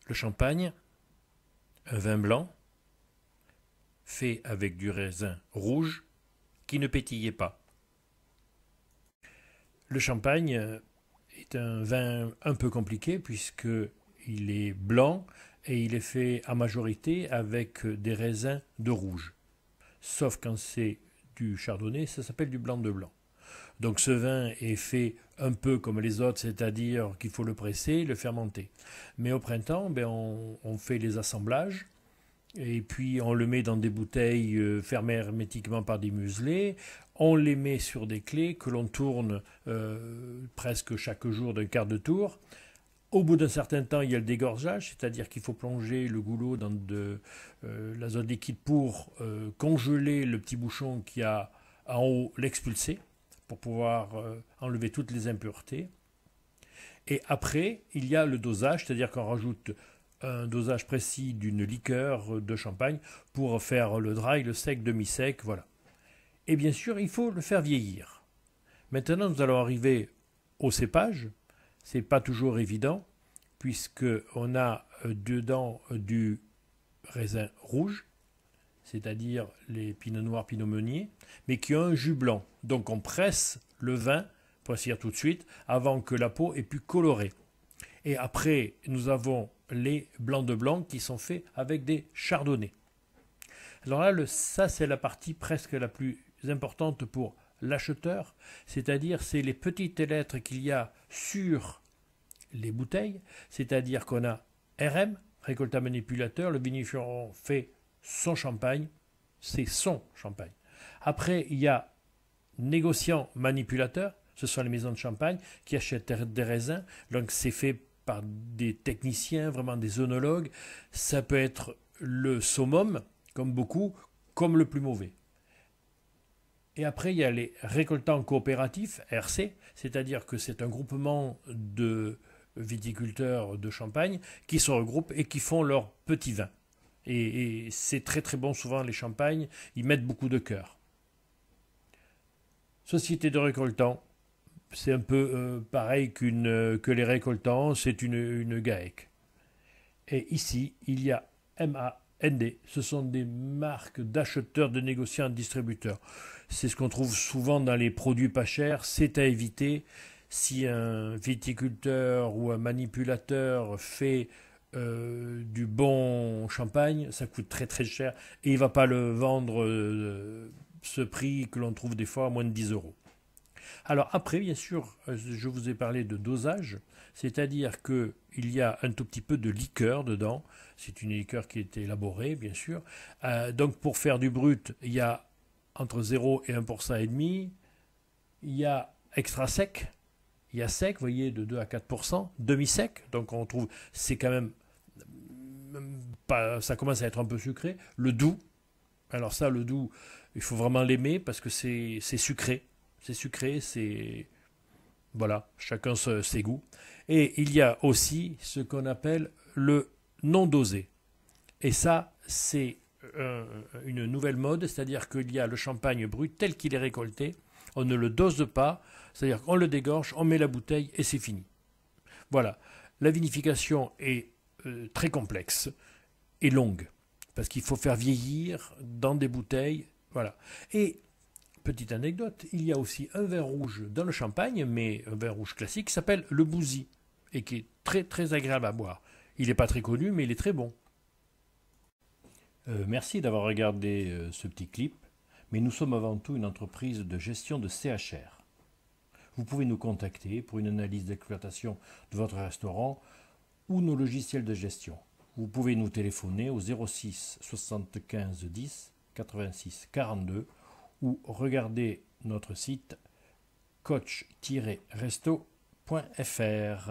le champagne, un vin blanc, fait avec du raisin rouge qui ne pétillait pas. Le champagne est un vin un peu compliqué puisqu'il est blanc et il est fait à majorité avec des raisins de rouge. Sauf quand c'est du chardonnay, ça s'appelle du blanc de blanc. Donc ce vin est fait un peu comme les autres, c'est-à-dire qu'il faut le presser, le fermenter. Mais au printemps, on fait les assemblages et puis on le met dans des bouteilles fermées hermétiquement par des muselets. On les met sur des clés que l'on tourne presque chaque jour d'un quart de tour. Au bout d'un certain temps, il y a le dégorgeage, c'est-à-dire qu'il faut plonger le goulot dans de l'azote liquide pour congeler le petit bouchon qui a en haut, l'expulser, pour pouvoir enlever toutes les impuretés. Et après, il y a le dosage, c'est-à-dire qu'on rajoute un dosage précis d'une liqueur de champagne pour faire le dry, le sec, demi-sec, voilà. Et bien sûr, il faut le faire vieillir. Maintenant, nous allons arriver au cépage. C'est pas toujours évident, puisqu'on a dedans du raisin rouge, c'est-à-dire les pinots noirs, pinots meuniers, mais qui ont un jus blanc. Donc on presse le vin, pour ainsi dire tout de suite, avant que la peau ait pu colorer. Et après, nous avons les blancs de blanc qui sont faits avec des chardonnays. Alors là, ça c'est la partie presque la plus importante pour l'acheteur, c'est-à-dire c'est les petites lettres qu'il y a sur les bouteilles, c'est-à-dire qu'on a RM, récoltat manipulateur, le vigneron fait son champagne, c'est son champagne. Après, il y a négociant manipulateur, ce sont les maisons de champagne qui achètent des raisins, donc c'est fait par des techniciens, vraiment des œnologues. Ça peut être le summum, comme beaucoup, comme le plus mauvais. Et après, il y a les récoltants coopératifs, RC, c'est-à-dire que c'est un groupement de viticulteurs de Champagne qui se regroupent et qui font leur petit vin. Et c'est très très bon souvent les champagnes, ils mettent beaucoup de cœur. Société de récoltants, c'est un peu pareil que les récoltants, c'est une GAEC. Et ici, il y a MAND, ce sont des marques d'acheteurs, de négociants, de distributeurs. C'est ce qu'on trouve souvent dans les produits pas chers, c'est à éviter. Si un viticulteur ou un manipulateur fait du bon champagne, ça coûte très très cher et il ne va pas le vendre ce prix que l'on trouve des fois à moins de 10 euros. Alors après, bien sûr, je vous ai parlé de dosage, c'est-à-dire qu'il y a un tout petit peu de liqueur dedans. C'est une liqueur qui est élaborée, bien sûr. Donc pour faire du brut, il y a entre 0 et 1,5 %. Il y a extra sec, il y a sec, vous voyez, de 2 à 4 %, demi-sec, donc on trouve, c'est quand même, pas, ça commence à être un peu sucré. Le doux, alors ça, le doux, il faut vraiment l'aimer parce que c'est sucré. C'est sucré, c'est... Voilà, chacun ses goûts. Et il y a aussi ce qu'on appelle le non dosé. Et ça, c'est une nouvelle mode, c'est-à-dire qu'il y a le champagne brut tel qu'il est récolté, on ne le dose pas, c'est-à-dire qu'on le dégorge, on met la bouteille et c'est fini. Voilà, la vinification est très complexe et longue, parce qu'il faut faire vieillir dans des bouteilles, voilà. Et petite anecdote, il y a aussi un vin rouge dans le champagne, mais un vin rouge classique qui s'appelle le Bouzy, et qui est très très agréable à boire. Il n'est pas très connu, mais il est très bon. Merci d'avoir regardé ce petit clip, mais nous sommes avant tout une entreprise de gestion de CHR. Vous pouvez nous contacter pour une analyse d'exploitation de votre restaurant ou nos logiciels de gestion. Vous pouvez nous téléphoner au 06 75 10 86 42 ou regarder notre site coach-resto.fr.